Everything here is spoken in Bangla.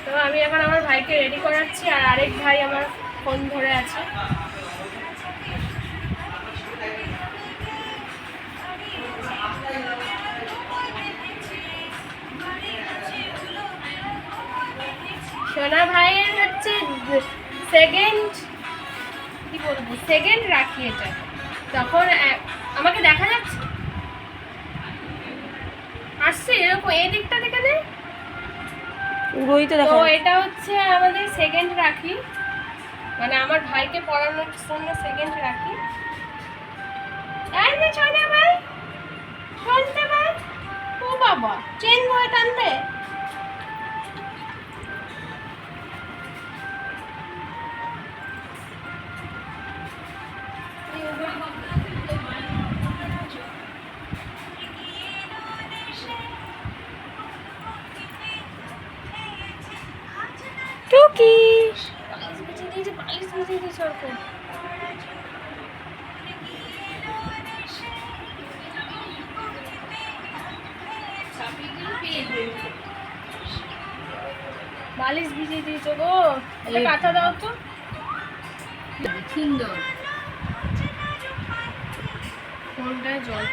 তো আমি এখন আমার ভাইকে রেডি করাচ্ছি, আর আরেক ভাই আমার ফোন ধরে আছে। সোনা ভাইয়ের হচ্ছে সেকেন্ড, কি বলবো, সেকেন্ড রাখি এটা। তখন আমাকে দেখা যাচ্ছে, আসছে এরকম এই দিকটা থেকে নেই তো। এটা হচ্ছে আমাদের সেকেন্ড রাখি, মানে আমার ভাইকে পড়ানোর জন্য সেকেন্ড রাখি। আরে সোনা ভাই, শুনতে ভাই, ও বাবা চেন হয়ে টানবে। টুকি বালিশ বিছিয়ে দিয়েছে, বালিশ বিছিয়ে দিয়েছে ওরকম। বালিশ ভিজিয়ে দিয়েছো গো, এটা কাঁথা দাও তো সুন্দর। ফোনটায় জল